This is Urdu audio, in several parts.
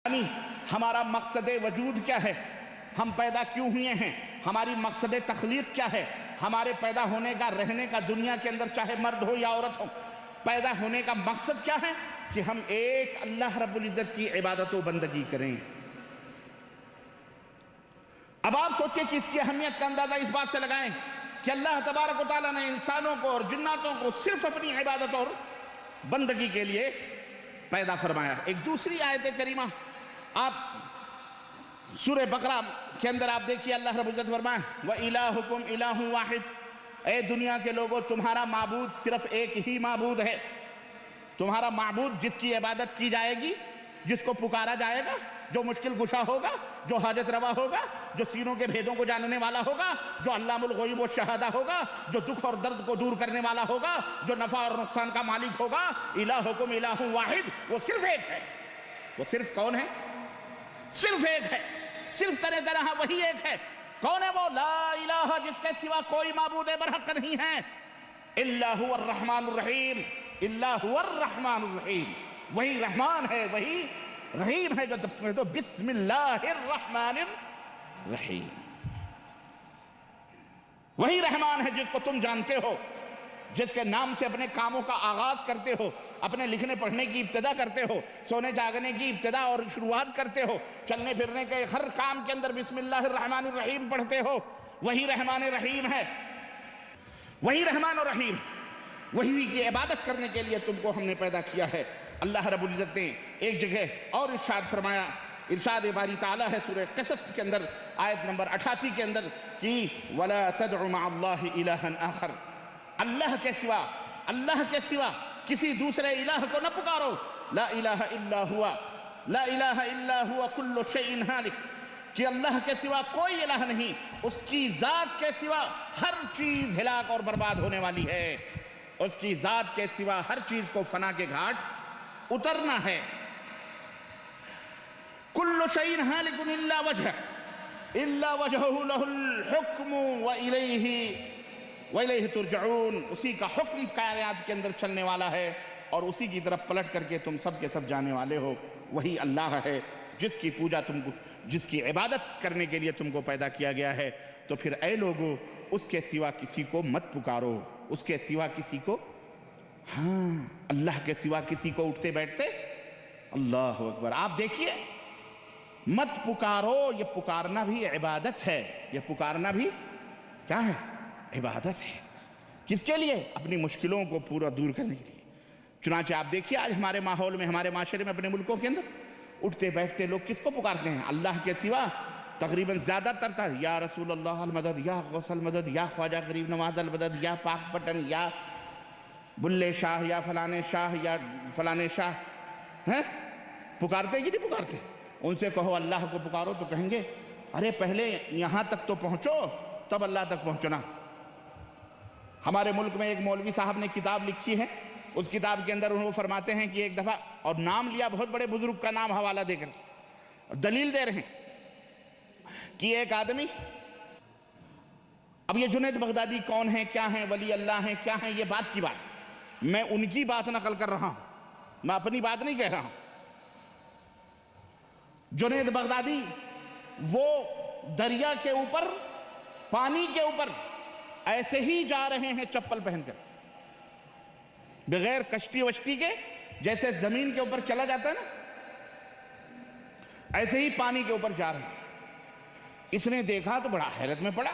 یعنی ہمارا مقصد وجود کیا ہے، ہم پیدا کیوں ہوئے ہیں، ہماری مقصد تخلیق کیا ہے، ہمارے پیدا ہونے کا رہنے کا دنیا کے اندر چاہے مرد ہو یا عورت ہو، پیدا ہونے کا مقصد کیا ہے کہ ہم ایک اللہ رب العزت کی عبادت و بندگی کریں۔ اب آپ سوچیں کہ اس کی اہمیت کا اندازہ اس بات سے لگائیں کہ اللہ تبارک و تعالیٰ نے انسانوں کو اور جناتوں کو صرف اپنی عبادت اور بندگی کے لیے پیدا فرمایا۔ ایک دوسری آیت کریمہ آپ سورہ بقرہ کے اندر آپ دیکھیے، اللہ رب العزت فرمایا وَإِلَٰهُكُمْ إِلَٰهٌ وَاحِدٌ، اے دنیا کے لوگوں تمہارا معبود صرف ایک ہی معبود ہے۔ تمہارا معبود جس کی عبادت کی جائے گی، جس کو پکارا جائے گا، جو مشکل کشا ہوگا، جو حاجت روا ہوگا، جو سینوں کے بھیدوں کو جاننے والا ہوگا، جو علام الغیب و شہادہ ہوگا، جو دکھ اور درد کو دور کرنے والا ہوگا، جو نفع اور نقصان کا مالک ہوگا، الہکم الہ واحد، وہ صرف ایک ہے۔ وہ صرف کون ہے؟ صرف ایک ہے، صرف طرح طرح وہی ایک ہے۔ کون ہے وہ؟ لا الہ، جس کے سوا کوئی معبود برحق نہیں ہے، الا هو الرحمن الرحیم، الا هو الرحمن الرحیم، وہی رحمان ہے، وہی رحیم ہے، جو بسم اللہ الرحمن الرحیم، وہی رحمان ہے جس کو تم جانتے ہو، جس کے نام سے اپنے کاموں کا آغاز کرتے ہو، اپنے لکھنے پڑھنے کی ابتدا کرتے ہو، سونے جاگنے کی ابتدا اور شروعات کرتے ہو، چلنے پھرنے کے ہر کام کے اندر بسم اللہ الرحمن الرحیم پڑھتے ہو۔ وہی رحمان رحیم ہے، وہی رحمان الرحیم، وہی کی عبادت کرنے کے لیے تم کو ہم نے پیدا کیا ہے۔ اللہ رب العزت نے ایک جگہ اور ارشاد فرمایا، ارشاد باری تعالیٰ ہے سورہ قصص کے اندر آیت نمبر 88 کے اندر کہ وَلَا تَدْعُ مَعَ اللَّهِ إِلَٰهًا آخَرَ، اللہ کے سوا کسی دوسرے الہ کو نہ پکارو۔ لا الہ الا ہوا، لا الہ الا ہوا کل شیء ہالک، کہ اللہ کے سوا کوئی الہ نہیں، اس کی ذات کے سوا ہر چیز ہلاک اور برباد ہونے والی ہے، اس کی ذات کے سوا ہر چیز کو فنا کے گھاٹ اترنا ہے۔ کل شیء ہالک الا وجہ، الا وجہ لہ الحکم وَإِلَيْهِ تُرْجَعُونَ، اسی کا حکم کائنات کے اندر چلنے والا ہے اور اسی کی طرف پلٹ کر کے تم سب کے سب جانے والے ہو۔ وہی اللہ ہے جس کی پوجا تم کو، جس کی عبادت کرنے کے لیے تم کو پیدا کیا گیا ہے۔ تو پھر اے لوگو اس کے سوا کسی کو مت پکارو، اس کے سوا کسی کو، ہاں اللہ کے سوا کسی کو اٹھتے بیٹھتے اللہ اکبر۔ آپ دیکھیے، مت پکارو، یہ پکارنا بھی عبادت ہے، یہ پکارنا بھی کیا ہے؟ عبادت ہے۔ کس کے لیے؟ اپنی مشکلوں کو پورا دور کرنے کے لیے۔ چنانچہ آپ دیکھیے آج ہمارے ماحول میں، ہمارے معاشرے میں، اپنے ملکوں کے اندر اٹھتے بیٹھتے لوگ کس کو پکارتے ہیں؟ اللہ کے سوا تقریباً زیادہ تر یا رسول اللہ المدد، یا غوث المدد، یا خواجہ غریب نواز المدد، یا پاک پٹن، یا بلے شاہ، یا فلانے شاہ، یا فلانے شاہ، ہیں؟ پکارتے کہ نہیں پکارتے؟ ان سے کہو اللہ کو پکارو تو کہیں گے ارے پہلے یہاں تک تو پہنچو تب اللہ تک پہنچنا۔ ہمارے ملک میں ایک مولوی صاحب نے کتاب لکھی ہے، اس کتاب کے اندر انہوں فرماتے ہیں کہ ایک دفعہ، اور نام لیا بہت بڑے بزرگ کا نام حوالہ دے کر، اور دلیل دے رہے ہیں کہ ایک آدمی، اب یہ جنید بغدادی کون ہیں، کیا ہیں، ولی اللہ ہیں، کیا ہیں، یہ بات کی بات، میں ان کی بات نقل کر رہا ہوں، میں اپنی بات نہیں کہہ رہا ہوں۔ جنید بغدادی وہ دریا کے اوپر، پانی کے اوپر ایسے ہی جا رہے ہیں چپل پہن کر، بغیر کشتی وشتی کے، جیسے زمین کے اوپر چلا جاتا ہے نا، ایسے ہی پانی کے اوپر جا رہے ہیں۔ اس نے دیکھا تو بڑا حیرت میں پڑا،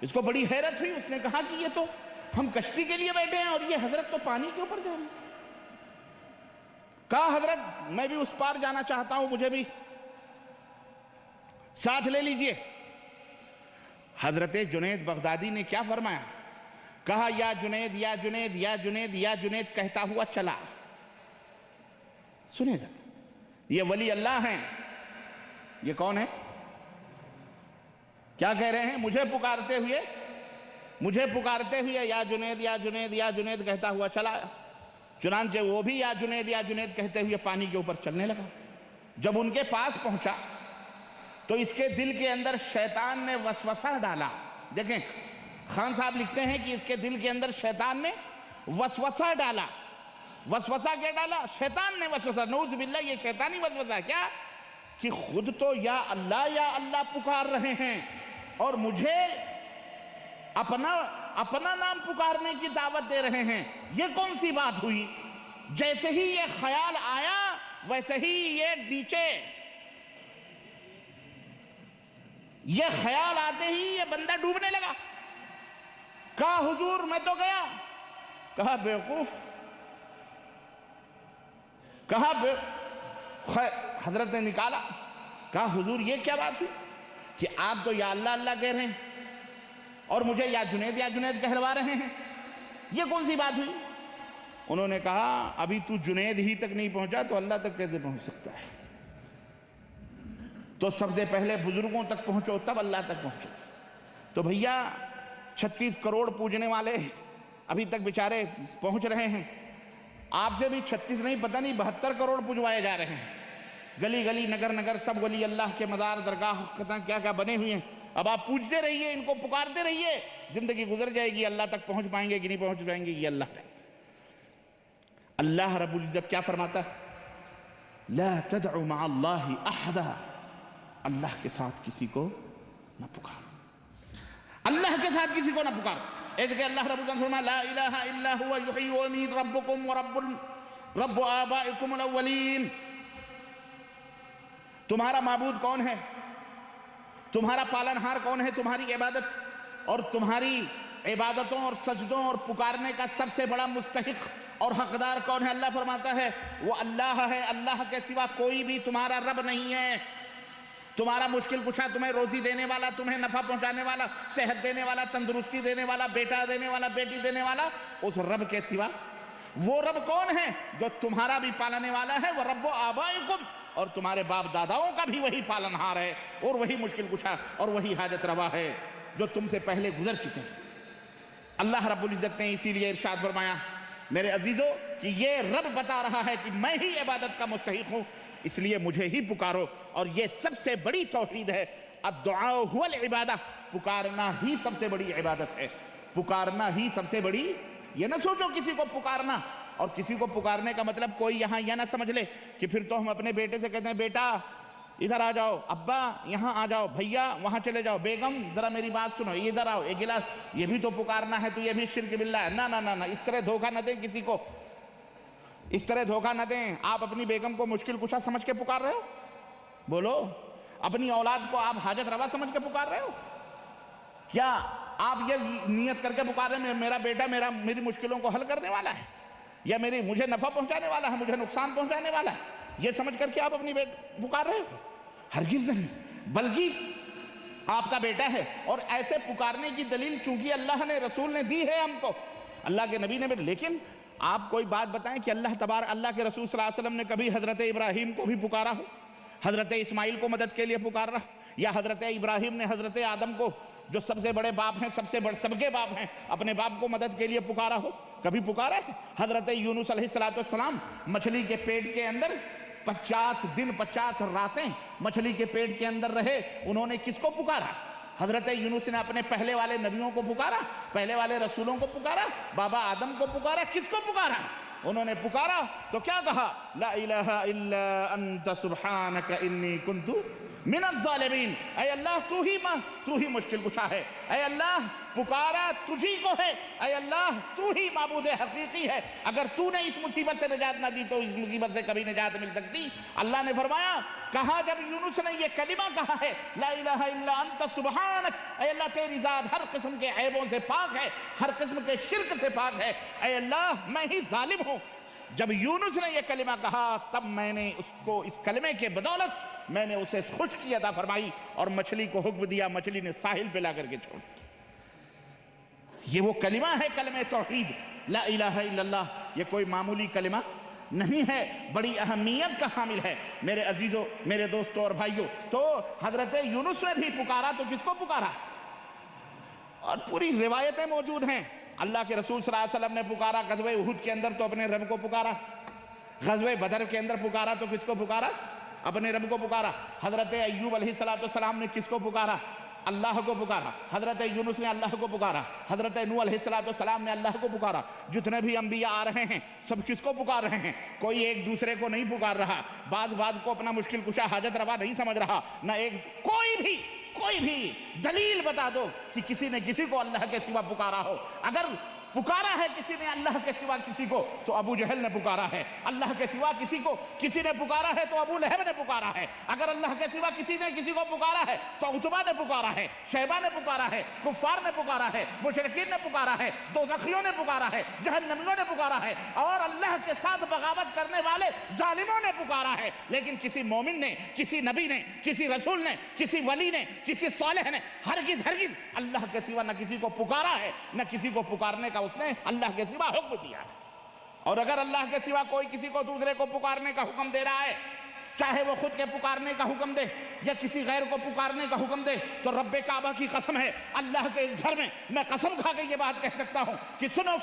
اس کو بڑی حیرت ہوئی، اس نے کہا کہ یہ تو ہم کشتی کے لیے بیٹھے ہیں اور یہ حضرت تو پانی کے اوپر جا رہے ہیں۔ کہا حضرت میں بھی اس پار جانا چاہتا ہوں، مجھے بھی ساتھ لے لیجئے۔ حضرت جنید بغدادی نے کیا فرمایا؟ کہا یا جنید یا جنید یا جنید یا جنید کہتا ہوا چلا۔ سنیں ذرا، یہ ولی اللہ ہیں، یہ کون ہے؟ کیا کہہ رہے ہیں؟ مجھے پکارتے ہوئے یا جنید یا جنید یا جنید کہتا ہوا چلا۔ چنانچہ وہ بھی یا جنید کہتے ہوئے پانی کے اوپر چلنے لگا۔ جب ان کے پاس پہنچا تو اس کے دل کے اندر شیطان نے وسوسہ ڈالا۔ دیکھیں خان صاحب لکھتے ہیں کہ اس کے دل کے اندر شیطان نے وسوسہ ڈالا۔ وسوسہ کیا ڈالا؟ شیطان نے وسوسہ، نعوذ باللہ، یہ شیطانی وسوسہ ہے کیا؟ کہ خود تو یا اللہ پکار رہے ہیں اور مجھے اپنا نام پکارنے کی دعوت دے رہے ہیں، یہ کون سی بات ہوئی؟ جیسے ہی یہ خیال آیا ویسے ہی یہ خیال آتے ہی یہ بندہ ڈوبنے لگا۔ کہا حضور میں تو گیا۔ کہا بیوقوف، حضرت نے نکالا، کہا حضور یہ کیا بات ہوئی کہ آپ تو یا اللہ کہہ رہے ہیں اور مجھے یا جنید کہلوا رہے ہیں، یہ کون سی بات ہوئی؟ انہوں نے کہا ابھی تو جنید ہی تک نہیں پہنچا تو اللہ تک کیسے پہنچ سکتا ہے؟ تو سب سے پہلے بزرگوں تک پہنچو تب اللہ تک پہنچو۔ تو بھیا 36 کروڑ پوجنے والے ابھی تک بیچارے پہنچ رہے ہیں، آپ سے بھی 36 نہیں پتہ نہیں 72 کروڑ پوجوائے جا رہے ہیں، گلی گلی نگر سب ولی اللہ کے مزار درگاہ کیا کیا بنے ہوئے ہیں۔ اب آپ پوجتے رہیے، ان کو پکارتے رہیے، زندگی گزر جائے گی، اللہ تک پہنچ پائیں گے کہ نہیں پہنچ پائیں گے یہ اللہ ہے۔ اللہ رب العزت کیا فرماتا ہے؟ لا تدعو مع اللہ احدا، اللہ کے ساتھ کسی کو نہ پکار، اللہ کے ساتھ کسی کو نہ پکار۔ ایک جگہ اللہ رب العزت فرماتا ہے لا الہ الا هو یحیی ویمیت ربکم رب آبائکم الاولین۔ تمہارا معبود کون ہے؟ تمہارا پالنہار کون ہے؟ تمہاری عبادت اور تمہاری عبادتوں اور سجدوں اور پکارنے کا سب سے بڑا مستحق اور حقدار کون ہے؟ اللہ فرماتا ہے وہ اللہ ہے، اللہ کے سوا کوئی بھی تمہارا رب نہیں ہے۔ تمہارا مشکل کشا، تمہیں روزی دینے والا، تمہیں نفع پہنچانے والا، صحت دینے والا، تندرستی دینے والا، بیٹا دینے والا، بیٹی دینے والا، اس رب کے سوا وہ رب کون ہے جو تمہارا بھی پالنے والا ہے؟ وہ رب آبائکم، اور تمہارے باپ داداؤں کا بھی وہی پالنہار ہے اور وہی مشکل کشا اور وہی حاجت روا ہے جو تم سے پہلے گزر چکے ہیں۔ اللہ رب العزت نے اسی لیے ارشاد فرمایا میرے عزیزو کہ یہ رب بتا رہا ہے کہ میں ہی عبادت کا مستحق ہوں، اس لیے مجھے ہی پکارو، اور یہ سب سے بڑی توحید ہے۔ الدعاء هو العبادہ، پکارنا ہی سب سے بڑی عبادت ہے، پکارنا ہی سب سے بڑی۔ یہ نہ سوچو کسی کو پکارنا، اور کسی کو پکارنے کا مطلب کوئی یہاں یہ نہ سمجھ لے کہ پھر تو ہم اپنے بیٹے سے کہتے ہیں بیٹا ادھر آ جاؤ، ابا یہاں آ جاؤ، بھیا وہاں چلے جاؤ، بیگم ذرا میری بات سنو، ادھر آؤ ایک گلاس، یہ بھی تو پکارنا ہے، تو یہ بھی شرک باللہ ہے۔ نہ، اس طرح دھوکہ نہ دیں کسی کو، اس طرح دھوکہ نہ دیں۔ آپ اپنی بیگم کو مشکل کشا سمجھ کے پکار رہے ہو؟ بولو، اپنی اولاد کو آپ حاجت روا سمجھ کے پکار رہے ہو؟ کیا آپ یہ نیت کر کے پکار رہے ہیں میرا بیٹا میری مشکلوں کو حل کرنے والا ہے، یا مجھے نفع پہنچانے والا ہے، مجھے نقصان پہنچانے والا ہے، یہ سمجھ کر کے آپ اپنی پکار رہے ہو؟ ہرگز نہیں، بلکہ آپ کا بیٹا ہے، اور ایسے پکارنے کی دلیل چونکہ اللہ نے رسول نے دی ہے ہم کو، اللہ کے نبی نے بھی۔ لیکن آپ کوئی بات بتائیں کہ اللہ کے رسول صلی اللہ علیہ وسلم نے کبھی حضرت ابراہیم کو بھی پکارا ہو، حضرت اسماعیل کو مدد کے لیے پکارا، یا حضرت ابراہیم نے حضرت آدم کو جو سب سے بڑے باپ ہیں، سب کے باپ ہیں، اپنے باپ کو مدد کے لیے پکارا ہو؟ کبھی پکارا ہے؟ حضرت یونس علیہ السلام مچھلی کے پیٹ کے اندر 50 دن 50 راتیں مچھلی کے پیٹ کے اندر رہے، انہوں نے کس کو پکارا؟ حضرت یونس نے اپنے پہلے والے نبیوں کو پکارا، پہلے والے رسولوں کو پکارا، بابا آدم کو پکارا، کس کو پکارا؟ انہوں نے پکارا تو کیا کہا؟ لا الہ الا انت سبحانک انی کنت من الظالمین۔ اے اللہ تو ہی مشکل کشا ہے، اے اللہ پکارا تجھی کو ہے، اے اللہ تو ہی معبود حقیقی ہے، اگر تو نے اس مصیبت سے نجات نہ دی تو اس مصیبت سے کبھی نجات مل سکتی؟ اللہ نے فرمایا، کہا جب یونس نے یہ کلمہ کہا ہے لا الہ الا انت سبحانک، اے اللہ تیری ذات ہر قسم کے عیبوں سے پاک ہے، ہر قسم کے شرک سے پاک ہے، اے اللہ میں ہی ظالم ہوں۔ جب یونس نے یہ کلمہ کہا تب میں نے اس کلمے کے بدولت میں نے اسے خشکی عطا فرمائی اور مچھلی کو حکم دیا، مچھلی نے ساحل پہ لا کر کے چھوڑ دیا۔ یہ وہ کلمہ ہے، کلمہ توحید لا الہ الا اللہ۔ یہ کوئی معمولی کلمہ نہیں ہے، بڑی اہمیت کا حامل ہے میرے عزیزوں، میرے دوستوں اور بھائیوں۔ تو حضرت یونس نے بھی پکارا تو کس کو پکارا؟ اور پوری روایتیں موجود ہیں، اللہ کے رسول صلی اللہ علیہ وسلم نے پکارا غزوہ احد کے اندر تو اپنے رب کو پکارا، غزوہ بدر کے اندر پکارا تو کس کو پکارا؟ اپنے رب کو پکارا۔ حضرت ایوب علیہ السلام نے کس کو پکارا؟ اللہ کو پکارا، حضرت یونس نے اللہ کو پکارا، حضرت نوح علیہ السلام نے اللہ کو پکارا، جتنے بھی انبیاء آ رہے ہیں سب کس کو پکار رہے ہیں؟ کوئی ایک دوسرے کو نہیں پکار رہا، بعض کو اپنا مشکل کشا حاجت روا نہیں سمجھ رہا، نہ ایک کوئی بھی دلیل بتا دو کہ کسی نے کسی کو اللہ کے سوا پکارا ہو۔ اگر پکارا ہے کسی نے اللہ کے سوا کسی کو تو ابو جہل نے پکارا ہے، اللہ کے سوا کسی نے پکارا ہے تو ابو لہب نے پکارا ہے، اگر اللہ کے سوا کسی نے کسی کو پکارا ہے تو عتبہ نے پکارا ہے، شیبہ نے پکارا ہے، کفار نے پکارا ہے، مشرکین نے پکارا ہے، دوزخیوں نے پکارا ہے، جہنمیوں نے پکارا ہے، اور اللہ کے ساتھ بغاوت کرنے والے ظالموں نے پکارا ہے۔ لیکن کسی مومن نے، کسی نبی نے، کسی رسول نے، کسی ولی نے، کسی صالح نے ہرگز اللہ کے سوا نہ کسی کو پکارا ہے، نہ کسی کو پکارنے کا اس نے اللہ کے سوا حکم دیا ہے۔ اور اگر اللہ کے سوا کوئی کسی کو دوسرے کو پکارنے کا حکم دے رہا ہے، چاہے وہ خود کے پکارنے کا حکم دے یا کسی غیر کو پکارنے کا حکم دے، تو رب کعبہ کی قسم ہے، اللہ کے اس گھر میں قسم کھا کے یہ بات کہہ سکتا ہوں کہ سنو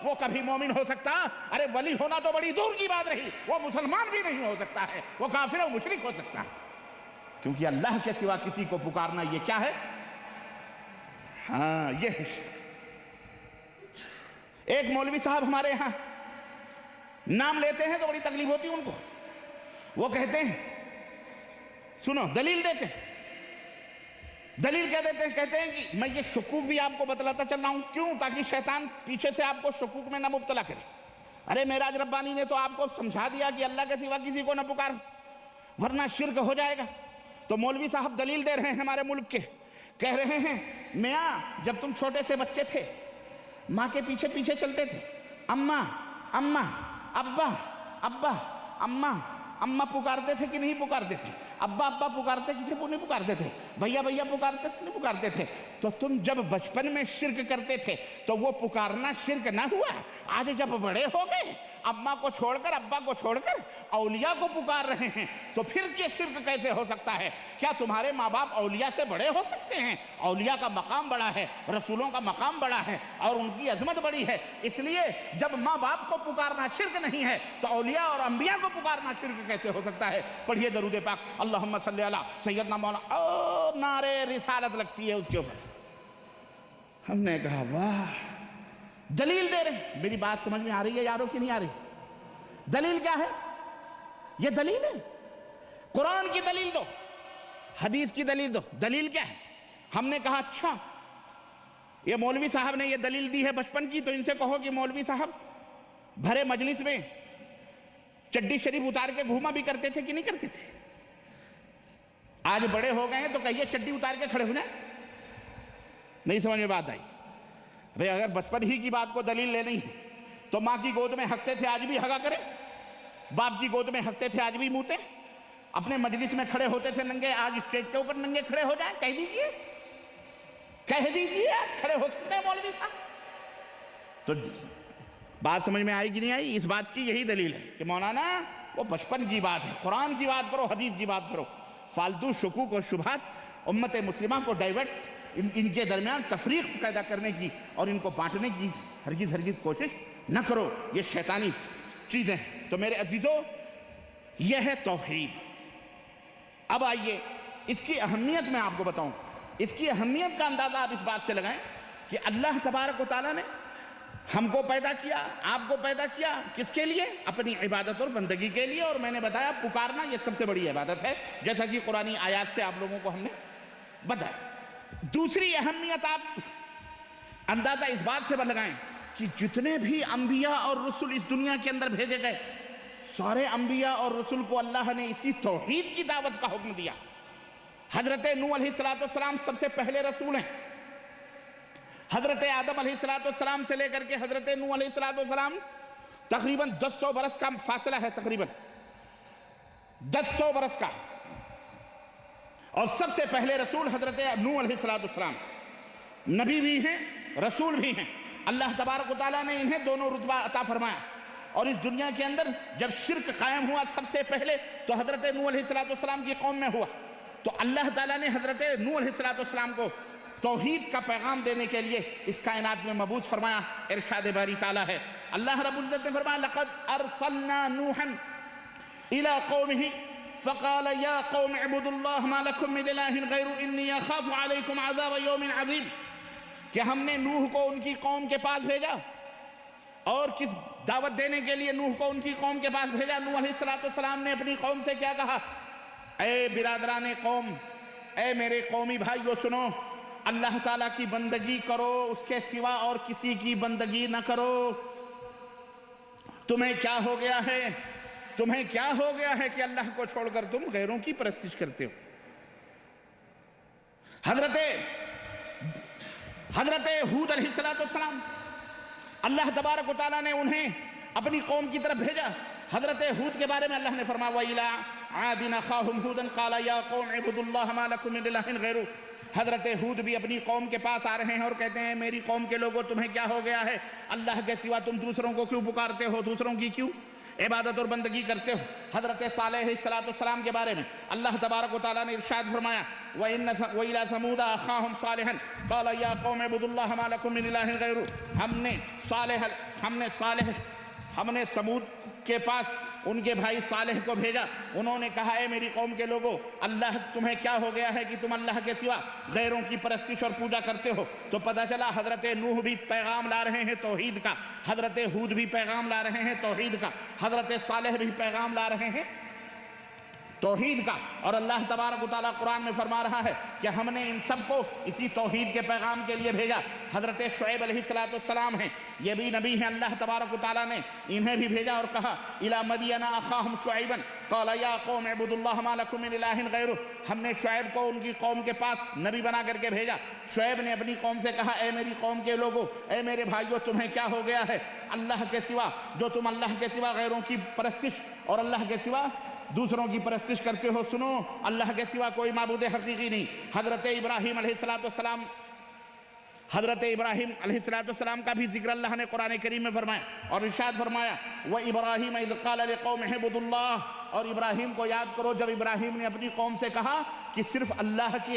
وہ کبھی مومن ہو سکتا، ارے ولی ہونا تو بڑی دور کی بات رہی، وہ مسلمان بھی نہیں ہو سکتا ہے، وہ کافر و مشرک ہو سکتا ہے، کیونکہ اللہ کے سوا کسی کو پکارنا یہ کیا ہے؟ ہاں، یہ ہے۔ ایک مولوی صاحب ہمارے یہاں نام لیتے ہیں تو بڑی تکلیف ہوتی ہے ان کو، وہ کہتے ہیں، سنو دلیل دیتے ہیں، دلیل کیا دیتے ہیں؟ کہتے ہیں کہ میں یہ شکوک بھی آپ کو بتلاتا چل رہا ہوں، کیوں؟ تاکہ شیطان پیچھے سے آپ کو شکوک میں نہ مبتلا کرے۔ ارے معراج ربانی نے تو آپ کو سمجھا دیا کہ اللہ کے سوا کسی کو نہ پکارو ورنہ شرک ہو جائے گا۔ تو مولوی صاحب دلیل دے رہے ہیں ہمارے ملک کے، کہہ رہے ہیں میاں جب تم چھوٹے سے بچے تھے ماں کے پیچھے پیچھے چلتے تھے، اماں اماں، ابا ابا، اماں اماں پکارتے تھے کہ نہیں پکارتے تھے؟ ابا ابا پکارتے کہ نہیں پکارتے تھے؟ بھیا بھیا پکارتے تھے نہیں پکارتے تھے؟ تو تم جب بچپن میں شرک کرتے تھے تو وہ پکارنا شرک نہ ہوا؟ آج جب بڑے ہو گئے اماں کو چھوڑ کر، ابا کو چھوڑ کر اولیاء کو پکار رہے ہیں، تو پھر یہ شرک کیسے ہو سکتا ہے؟ کیا تمہارے ماں باپ اولیاء سے بڑے ہو سکتے ہیں؟ اولیاء کا مقام بڑا ہے، رسولوں کا مقام بڑا ہے، اور ان کی عظمت بڑی ہے۔ اس لیے جب ماں باپ کو پکارنا شرک نہیں ہے تو اولیاء اور انبیاء کو پکارنا شرک کیسے ہو سکتا ہے؟ پڑھیے درود پاک، اللہم صلی علی سیدنا مولانا، اور نعرے رسالت لگتی ہے اس کے اوپر۔ ہم نے کہا واہ، دلیل دے رہے۔ میری بات سمجھ میں آ رہی ہے یارو کہ نہیں آ رہی؟ دلیل کیا ہے؟ یہ دلیل ہے، قرآن کی دلیل دو، حدیث کی دلیل دو۔ دلیل کیا ہے؟ ہم نے کہا اچھا یہ مولوی صاحب نے یہ دلیل دی ہے بچپن کی، تو ان سے کہو کہ مولوی صاحب بھرے مجلس میں چڈی شریف اتار کے گھوما بھی کرتے تھے کہ نہیں کرتے تھے؟ آج بڑے ہو گئے ہیں تو کہیے چڈی اتار کے کھڑے ہونا۔ نہیں سمجھ میں بات آئی؟ بھئی اگر بچپن ہی کی بات کو دلیل لینی ہے تو ماں کی گود میں ہگتے تھے آج بھی ہگا کریں، باپ کی گود میں ہگتے تھے آج بھی موتے، اپنے مجلس میں کھڑے ہوتے تھے ننگے، آج اسٹیج کے اوپر ننگے کھڑے ہو جائیں؟ کہہ دیجئے آج کھڑے ہو سکتے ہیں مولوی صاحب؟ تو بات سمجھ میں آئی کہ نہیں آئی؟ اس بات کی یہی دلیل ہے کہ مولانا وہ بچپن کی بات ہے، قرآن کی بات کرو، حدیث کی بات کرو، فالتو شکوک و شبہات امت مسلمہ کو ڈائیورٹ، ان کے درمیان تفریق پیدا کرنے کی اور ان کو بانٹنے کی ہرگز کوشش نہ کرو، یہ شیطانی چیزیں۔ تو میرے عزیزو یہ ہے توحید۔ اب آئیے اس کی اہمیت میں آپ کو بتاؤں، اس کی اہمیت کا اندازہ آپ اس بات سے لگائیں کہ اللہ تبارک و تعالیٰ نے ہم کو پیدا کیا، آپ کو پیدا کیا، کس کے لیے؟ اپنی عبادت اور بندگی کے لیے، اور میں نے بتایا پکارنا یہ سب سے بڑی عبادت ہے، جیسا کہ قرآنی آیات سے آپ لوگوں کو ہم نے بتایا۔ دوسری اہمیت آپ اندازہ اس بات سے لگائیں کہ جتنے بھی انبیاء اور رسول اس دنیا کے اندر بھیجے گئے، سارے انبیاء اور رسول کو اللہ نے اسی توحید کی دعوت کا حکم دیا۔ حضرت نوح علیہ السلام سب سے پہلے رسول ہیں۔ حضرت آدم علیہ السلام سے لے کر کے حضرت نوح علیہ السلام تقریباً 1000 برس کا فاصلہ ہے، تقریباً 1000 برس کا، اور سب سے پہلے رسول حضرت نوح علیہ السلام، نبی بھی ہیں رسول بھی ہیں۔ اللہ تبارک و تعالیٰ نے انہیں دونوں رتبہ عطا فرمایا، اور اس دنیا کے اندر جب شرک قائم ہوا سب سے پہلے تو حضرت نوح علیہ السلام کی قوم میں ہوا، تو اللہ تعالیٰ نے حضرت نوح علیہ السلام کو توحید کا پیغام دینے کے لیے اس کائنات میں مبعوث فرمایا۔ ارشاد باری تعالیٰ ہے، اللہ رب العزت نے فرمایا لَقَدْ أَرْسَلْنَا نُوحًا إِلَىٰ قَوْمِهِ فقال يا قوم اعبدوا الله ما لكم من إله غيره إني أخاف عليكم عذاب يوم عظيم. کہ ہم نے نوح کو ان کی قوم کے پاس بھیجا اور کس دعوت دینے کے لیے نوح کو ان کی قوم کے پاس بھیجا. نوح علیہ السلام نے اپنی قوم سے کیا کہا؟ اے برادران قوم، اے میرے قومی بھائیو سنو، اللہ تعالیٰ کی بندگی کرو، اس کے سوا اور کسی کی بندگی نہ کرو. تمہیں کیا ہو گیا ہے؟ تمہیں کیا ہو گیا ہے کہ اللہ کو چھوڑ کر تم غیروں کی پرستش کرتے ہو؟ حضرت ہود علیہ السلام، اللہ تبارک و تعالیٰ نے انہیں اپنی قوم کی طرف بھیجا. حضرت ہود کے بارے میں اللہ نے فرمایا وَإِلَىٰ عَادٍ أَخَاهُمْ هُودًا قَالَ يَا قَوْمِ اعْبُدُوا اللَّهَ مَا لَكُم مِّنْ إِلَٰهٍ غَيْرُهُ. حضرت ہود بھی اپنی قوم کے پاس آ رہے ہیں اور کہتے ہیں میری قوم کے لوگوں تمہیں کیا ہو گیا ہے؟ اللہ کے سوا تم دوسروں کو کیوں پکارتے ہو؟ دوسروں کی کیوں عبادت اور بندگی کرتے ہو؟ حضرت صالح علیہ السلام کے بارے میں اللہ تبارک و تعالیٰ نے ارشاد فرمایا وَإِلَىٰ ثَمُودَ أَخَاهُمْ صَالِحًا قَالَ يَا قَوْمِ اعْبُدُوا اللَّهَ مَا لَكُم مِّنْ إِلَٰهٍ غَيْرُهُ. ہم نے سمود کے پاس ان کے بھائی صالح کو بھیجا. انہوں نے کہا اے میری قوم کے لوگوں، اللہ تمہیں کیا ہو گیا ہے کہ تم اللہ کے سوا غیروں کی پرستش اور پوجا کرتے ہو؟ تو پتہ چلا حضرت نوح بھی پیغام لا رہے ہیں توحید کا، حضرت ہود بھی پیغام لا رہے ہیں توحید کا، حضرت صالح بھی پیغام لا رہے ہیں توحید کا. اور اللہ تبارک و تعالیٰ قرآن میں فرما رہا ہے کہ ہم نے ان سب کو اسی توحید کے پیغام کے لیے بھیجا. حضرت شعیب علیہ السلام ہیں، یہ بھی نبی ہیں. اللہ تبارک و تعالیٰ نے انہیں بھی بھیجا اور کہا اِلَىٰ مَدْيَنَ أَخَاهُمْ شُعَيْبًا قَالَ يَا قَوْمِ اعْبُدُوا اللَّهَ مَا لَكُم مِّنْ إِلَٰهٍ غَيْرُهُ. ہم نے شعیب کو ان کی قوم کے پاس نبی بنا کر کے بھیجا. شعیب نے اپنی قوم سے کہا اے میری قوم کے لوگوں، اے میرے بھائیو، تمہیں کیا ہو گیا ہے؟ اللہ کے سوا، جو تم اللہ کے سوا غیروں کی پرستش اور اللہ کے سوا دوسروں کی پرستش کرتے ہو، سنو اللہ کے سوا کوئی معبود حقیقی نہیں. حضرت ابراہیم علیہ السلام کا بھی ذکر اللہ نے قرآن کریم میں فرمایا اور ارشاد فرمایا وَإِبْرَاهِيمَ إِذْ قَالَ لِقَوْمِهِ اعْبُدُوا اللَّهَ. اور ابراہیم کو یاد کرو جب ابراہیم نے اپنی قوم سے کہا کہ صرف اللہ کی